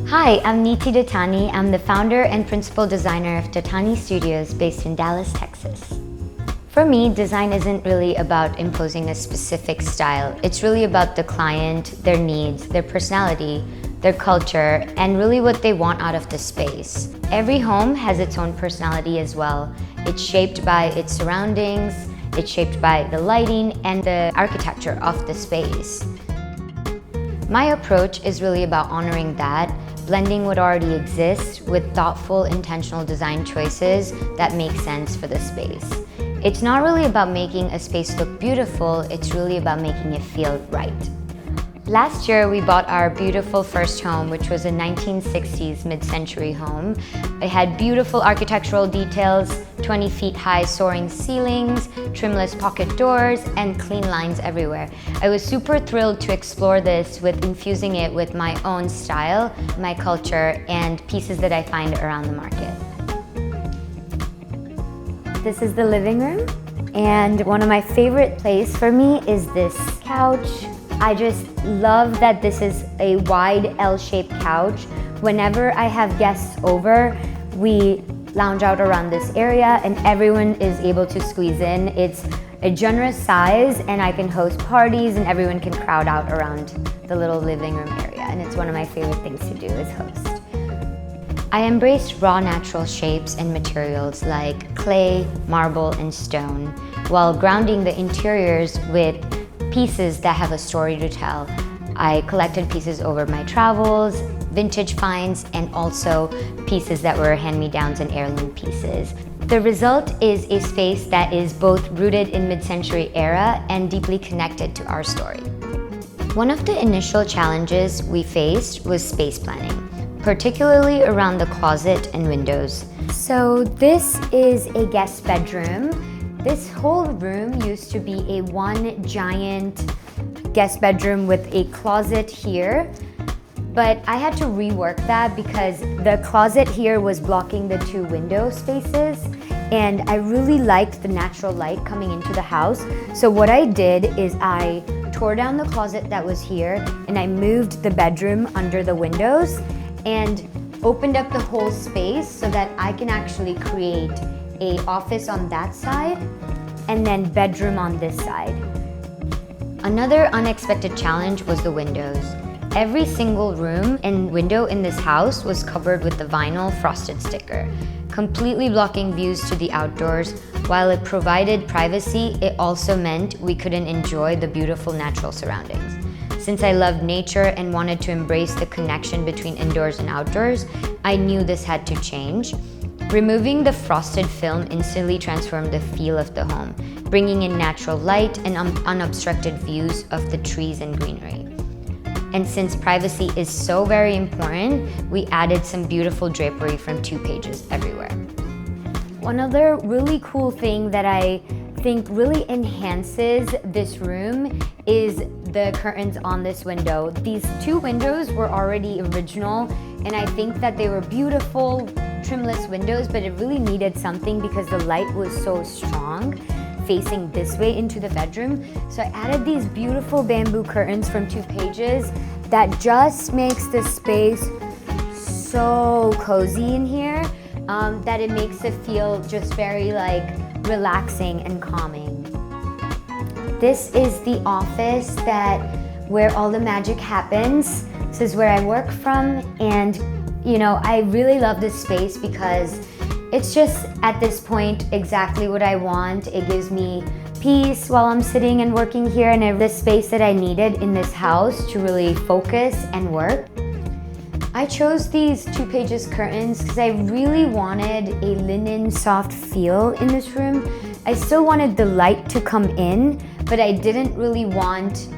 Hi, I'm Niti Dattani. I'm the founder and principal designer of Dattani Studios based in Dallas, Texas. For me, design isn't really about imposing a specific style. It's really about the client, their needs, their personality, their culture, and really what they want out of the space. Every home has its own personality as well. It's shaped by its surroundings, it's shaped by the lighting and the architecture of the space. My approach is really about honoring that, blending what already exists with thoughtful, intentional design choices that make sense for the space. It's not really about making a space look beautiful, it's really about making it feel right. Last year, we bought our beautiful first home, which was a 1960s mid-century home. It had beautiful architectural details, 20 feet high soaring ceilings, trimless pocket doors, and clean lines everywhere. I was super thrilled to explore this with infusing it with my own style, my culture, and pieces that I find around the market. This is the living room, and one of my favorite places for me is this couch. I just love that this is a wide L-shaped couch. Whenever I have guests over, we lounge out around this area and everyone is able to squeeze in. It's a generous size and I can host parties and everyone can crowd out around the little living room area, and it's one of my favorite things to do is host. I embraced raw natural shapes and materials like clay, marble, and stone, while grounding the interiors with pieces that have a story to tell. I collected pieces over my travels, vintage finds, and also pieces that were hand-me-downs and heirloom pieces. The result is a space that is both rooted in mid-century era and deeply connected to our story. One of the initial challenges we faced was space planning, particularly around the closet and windows. So this is a guest bedroom. This whole room used to be a one giant guest bedroom with a closet here, but I had to rework that because the closet here was blocking the two window spaces, and I really liked the natural light coming into the house. So what I did is I tore down the closet that was here and I moved the bedroom under the windows and opened up the whole space so that I can actually create an office on that side and then bedroom on this side. Another unexpected challenge was the windows. Every single room and window in this house was covered with the vinyl frosted sticker, completely blocking views to the outdoors. While it provided privacy, it also meant we couldn't enjoy the beautiful natural surroundings. Since I loved nature and wanted to embrace the connection between indoors and outdoors, I knew this had to change. Removing the frosted film instantly transformed the feel of the home, bringing in natural light and unobstructed views of the trees and greenery. And since privacy is so very important, we added some beautiful drapery from 2 pages everywhere. One other really cool thing that I think really enhances this room is the curtains on this window. These 2 windows were already original, and I think that they were beautiful, trimless windows, but it really needed something because the light was so strong facing this way into the bedroom. So I added these beautiful bamboo curtains from 2 pages that just makes the space so cozy in here that it makes it feel just very relaxing and calming. This is the office where all the magic happens. This is where I work from, and I really love this space because it's just at this point exactly what I want. It gives me peace while I'm sitting and working here, and I have the space that I needed in this house to really focus and work. I chose these 2 pages curtains because I really wanted a linen soft feel in this room. I still wanted the light to come in, but I didn't really want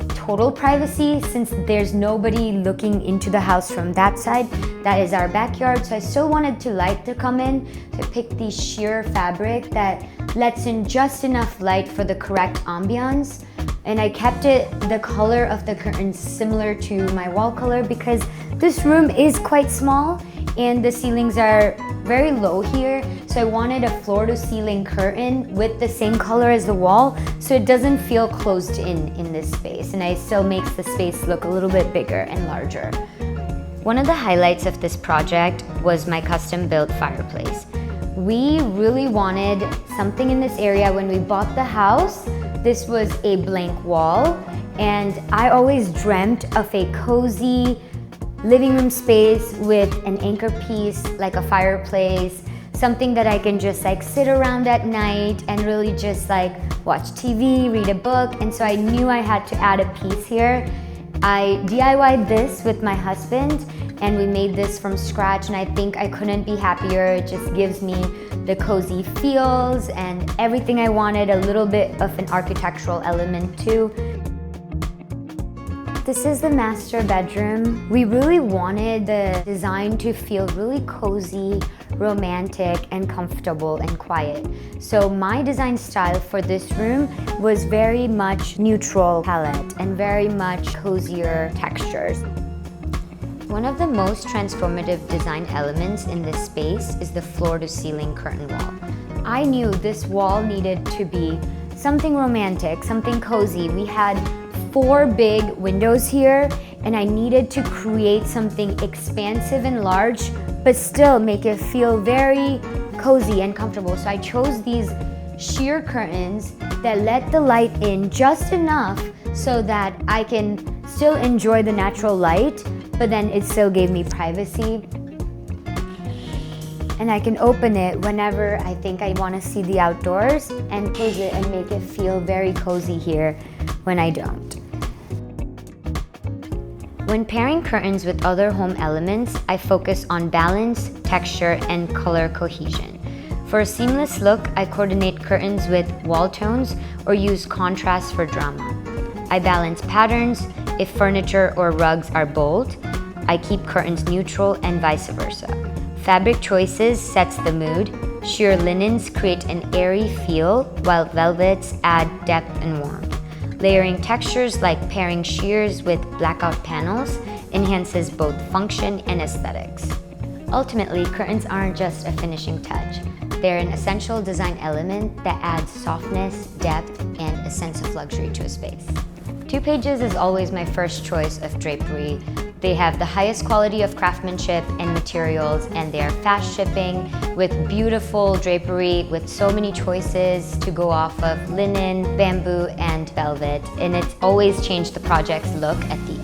total privacy since there's nobody looking into the house from that side. That is our backyard, so I still wanted the light to come in. So I picked the sheer fabric that lets in just enough light for the correct ambiance. And I kept the color of the curtains similar to my wall color because this room is quite small and the ceilings are very low here. So I wanted a floor-to-ceiling curtain with the same color as the wall so it doesn't feel closed in this space, and it still makes the space look a little bit bigger and larger. One of the highlights of this project was my custom-built fireplace. We really wanted something in this area. When we bought the house, this was a blank wall, and I always dreamt of a cozy living room space with an anchor piece, like a fireplace, something that I can just like sit around at night and really just like watch TV, read a book. And so I knew I had to add a piece here. I DIY'd this with my husband, and we made this from scratch, and I think I couldn't be happier. It just gives me the cozy feels and everything I wanted, a little bit of an architectural element too. This is the master bedroom. We really wanted the design to feel really cozy, romantic, and comfortable and quiet. So my design style for this room was very much neutral palette and very much cozier textures. One of the most transformative design elements in this space is the floor-to-ceiling curtain wall. I knew this wall needed to be something romantic, something cozy. We had 4 big windows here, and I needed to create something expansive and large, but still make it feel very cozy and comfortable. So I chose these sheer curtains that let the light in just enough so that I can still enjoy the natural light, but then it still gave me privacy. And I can open it whenever I think I want to see the outdoors and close it and make it feel very cozy here when I don't. When pairing curtains with other home elements, I focus on balance, texture, and color cohesion. For a seamless look, I coordinate curtains with wall tones or use contrast for drama. I balance patterns. If furniture or rugs are bold, I keep curtains neutral and vice versa. Fabric choices sets the mood. Sheer linens create an airy feel, while velvets add depth and warmth. Layering textures like pairing sheers with blackout panels enhances both function and aesthetics. Ultimately, curtains aren't just a finishing touch. They're an essential design element that adds softness, depth, and a sense of luxury to a space. 2 Pages is always my first choice of drapery. They have the highest quality of craftsmanship and materials, and they are fast shipping with beautiful drapery with so many choices to go off of: linen, bamboo, and velvet. And it's always changed the project's look at the